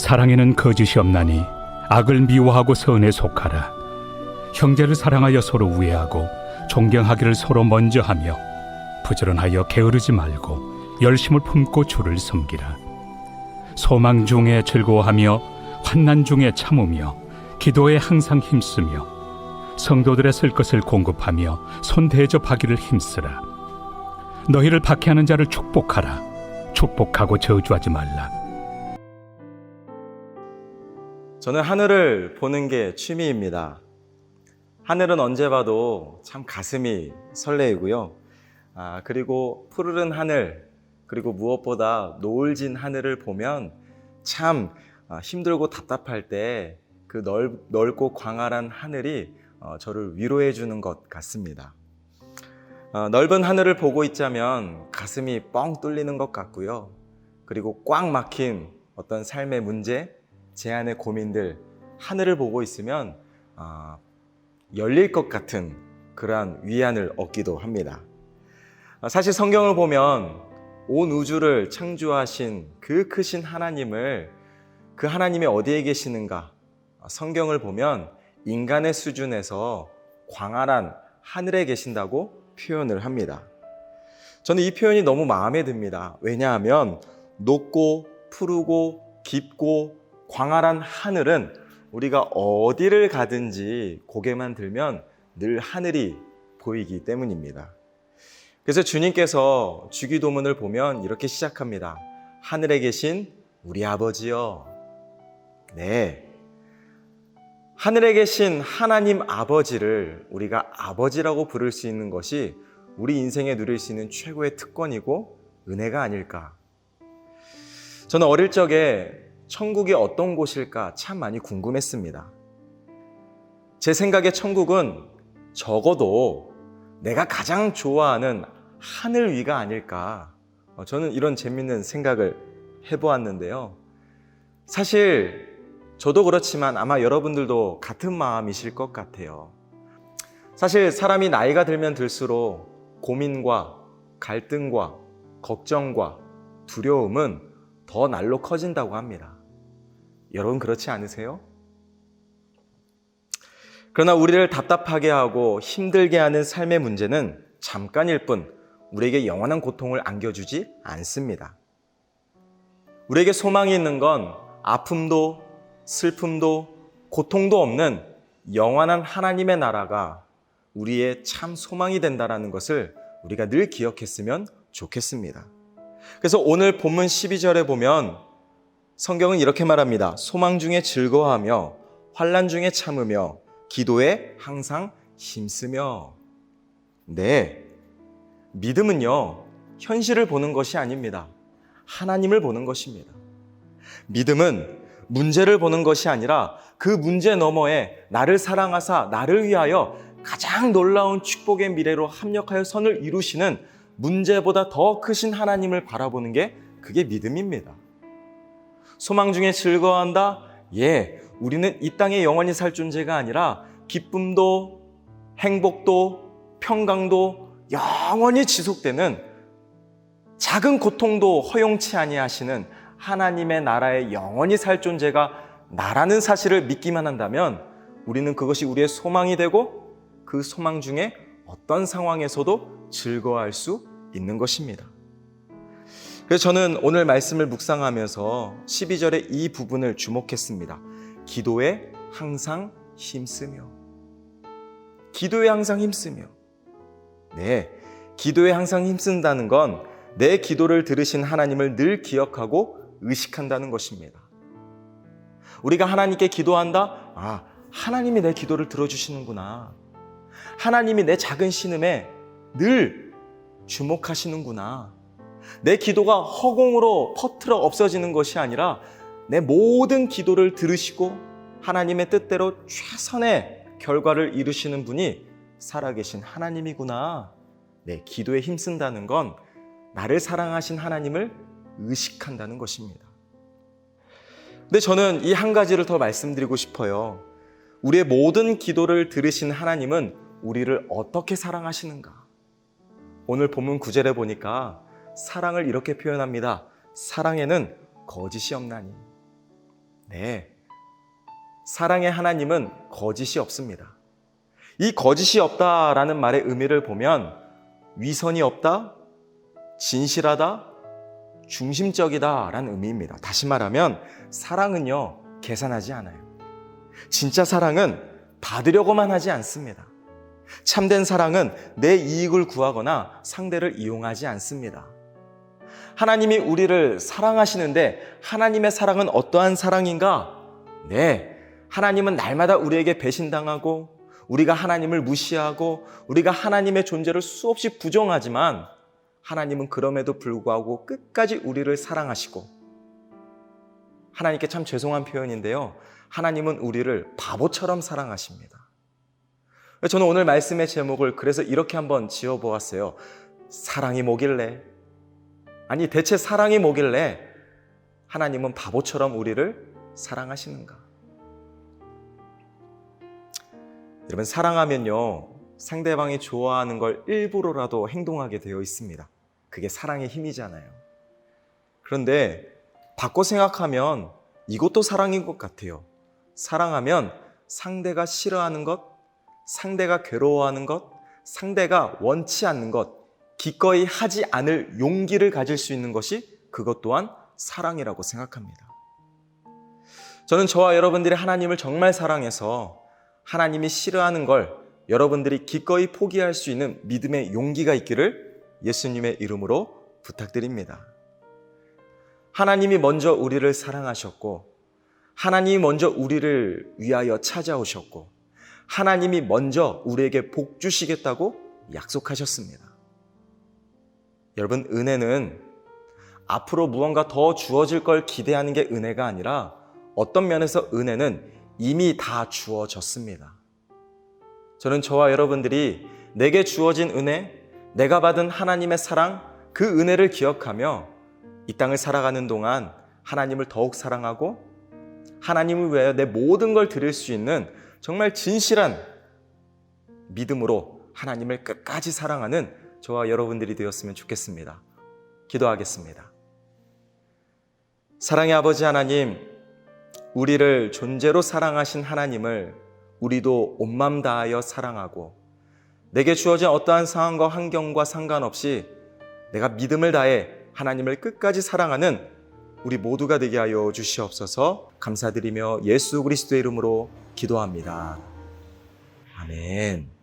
사랑에는 거짓이 없나니 악을 미워하고 선에 속하라. 형제를 사랑하여 서로 우애하고 존경하기를 서로 먼저 하며 부지런하여 게으르지 말고 열심을 품고 주를 섬기라. 소망 중에 즐거워하며 환난 중에 참으며 기도에 항상 힘쓰며 성도들의 쓸 것을 공급하며 손 대접하기를 힘쓰라. 너희를 박해하는 자를 축복하라. 축복하고 저주하지 말라. 저는 하늘을 보는 게 취미입니다. 하늘은 언제 봐도 참 가슴이 설레이고요. 그리고 푸르른 하늘, 그리고 무엇보다 노을진 하늘을 보면 참 힘들고 답답할 때 그 넓고 광활한 하늘이 저를 위로해 주는 것 같습니다. 넓은 하늘을 보고 있자면 가슴이 뻥 뚫리는 것 같고요. 그리고 꽉 막힌 어떤 삶의 문제, 제 안의 고민들, 하늘을 보고 있으면 열릴 것 같은 그러한 위안을 얻기도 합니다. 사실 성경을 보면 온 우주를 창조하신 그 크신 하나님을, 그 하나님이 어디에 계시는가? 성경을 보면 인간의 수준에서 광활한 하늘에 계신다고 표현을 합니다. 저는 이 표현이 너무 마음에 듭니다. 왜냐하면 높고 푸르고 깊고 광활한 하늘은 우리가 어디를 가든지 고개만 들면 늘 하늘이 보이기 때문입니다. 그래서 주님께서 주기도문을 보면 이렇게 시작합니다. 하늘에 계신 우리 아버지여. 네. 하늘에 계신 하나님 아버지를 우리가 아버지라고 부를 수 있는 것이 우리 인생에 누릴 수 있는 최고의 특권이고 은혜가 아닐까. 저는 어릴 적에 천국이 어떤 곳일까 참 많이 궁금했습니다. 제 생각에 천국은 적어도 내가 가장 좋아하는 하늘 위가 아닐까. 저는 이런 재밌는 생각을 해보았는데요. 사실 저도 그렇지만 아마 여러분들도 같은 마음이실 것 같아요. 사실 사람이 나이가 들면 들수록 고민과 갈등과 걱정과 두려움은 더 날로 커진다고 합니다. 여러분 그렇지 않으세요? 그러나 우리를 답답하게 하고 힘들게 하는 삶의 문제는 잠깐일 뿐 우리에게 영원한 고통을 안겨주지 않습니다. 우리에게 소망이 있는 건 아픔도 슬픔도 고통도 없는 영원한 하나님의 나라가 우리의 참 소망이 된다는 것을 우리가 늘 기억했으면 좋겠습니다. 그래서 오늘 본문 12절에 보면 성경은 이렇게 말합니다. 소망 중에 즐거워하며 환난 중에 참으며 기도에 항상 힘쓰며. 네, 믿음은요 현실을 보는 것이 아닙니다. 하나님을 보는 것입니다. 믿음은 문제를 보는 것이 아니라 그 문제 너머에 나를 사랑하사 나를 위하여 가장 놀라운 축복의 미래로 합력하여 선을 이루시는 문제보다 더 크신 하나님을 바라보는 게 그게 믿음입니다. 소망 중에 즐거워한다? 예, 우리는 이 땅에 영원히 살 존재가 아니라 기쁨도 행복도 평강도 영원히 지속되는 작은 고통도 허용치 아니하시는 하나님의 나라에 영원히 살 존재가 나라는 사실을 믿기만 한다면 우리는 그것이 우리의 소망이 되고 그 소망 중에 어떤 상황에서도 즐거워할 수 있는 것입니다. 그래서 저는 오늘 말씀을 묵상하면서 12절의 이 부분을 주목했습니다. 기도에 항상 힘쓰며. 기도에 항상 힘쓰며. 네, 기도에 항상 힘쓴다는 건 내 기도를 들으신 하나님을 늘 기억하고 의식한다는 것입니다. 우리가 하나님께 기도한다? 하나님이 내 기도를 들어주시는구나. 하나님이 내 작은 신음에 늘 주목하시는구나. 내 기도가 허공으로 퍼트려 없어지는 것이 아니라 내 모든 기도를 들으시고 하나님의 뜻대로 최선의 결과를 이루시는 분이 살아계신 하나님이구나. 네, 기도에 힘쓴다는 건 나를 사랑하신 하나님을 의식한다는 것입니다. 근데 저는 이 한 가지를 더 말씀드리고 싶어요. 우리의 모든 기도를 들으신 하나님은 우리를 어떻게 사랑하시는가? 오늘 본문 9절에 보니까 사랑을 이렇게 표현합니다. 사랑에는 거짓이 없나니. 네, 사랑의 하나님은 거짓이 없습니다. 이 거짓이 없다라는 말의 의미를 보면 위선이 없다, 진실하다, 중심적이다라는 의미입니다. 다시 말하면 사랑은요, 계산하지 않아요. 진짜 사랑은 받으려고만 하지 않습니다. 참된 사랑은 내 이익을 구하거나 상대를 이용하지 않습니다. 하나님이 우리를 사랑하시는데 하나님의 사랑은 어떠한 사랑인가? 네, 하나님은 날마다 우리에게 배신당하고 우리가 하나님을 무시하고 우리가 하나님의 존재를 수없이 부정하지만 하나님은 그럼에도 불구하고 끝까지 우리를 사랑하시고, 하나님께 참 죄송한 표현인데요, 하나님은 우리를 바보처럼 사랑하십니다. 저는 오늘 말씀의 제목을 그래서 이렇게 한번 지어보았어요. 사랑이 뭐길래? 아니, 대체 사랑이 뭐길래 하나님은 바보처럼 우리를 사랑하시는가? 여러분, 사랑하면요, 상대방이 좋아하는 걸 일부러라도 행동하게 되어 있습니다. 그게 사랑의 힘이잖아요. 그런데 바꿔 생각하면 이것도 사랑인 것 같아요. 사랑하면 상대가 싫어하는 것, 상대가 괴로워하는 것, 상대가 원치 않는 것, 기꺼이 하지 않을 용기를 가질 수 있는 것이 그것 또한 사랑이라고 생각합니다. 저는 저와 여러분들이 하나님을 정말 사랑해서 하나님이 싫어하는 걸 여러분들이 기꺼이 포기할 수 있는 믿음의 용기가 있기를 예수님의 이름으로 부탁드립니다. 하나님이 먼저 우리를 사랑하셨고, 하나님이 먼저 우리를 위하여 찾아오셨고, 하나님이 먼저 우리에게 복 주시겠다고 약속하셨습니다. 여러분, 은혜는 앞으로 무언가 더 주어질 걸 기대하는 게 은혜가 아니라 어떤 면에서 은혜는 이미 다 주어졌습니다. 저는 저와 여러분들이 내게 주어진 은혜, 내가 받은 하나님의 사랑, 그 은혜를 기억하며 이 땅을 살아가는 동안 하나님을 더욱 사랑하고 하나님을 위하여 내 모든 걸 드릴 수 있는 정말 진실한 믿음으로 하나님을 끝까지 사랑하는 저와 여러분들이 되었으면 좋겠습니다. 기도하겠습니다. 사랑의 아버지 하나님, 우리를 존재로 사랑하신 하나님을 우리도 온 마음 다하여 사랑하고, 내게 주어진 어떠한 상황과 환경과 상관없이 내가 믿음을 다해 하나님을 끝까지 사랑하는 우리 모두가 되게 하여 주시옵소서. 감사드리며 예수 그리스도의 이름으로 기도합니다. 아멘.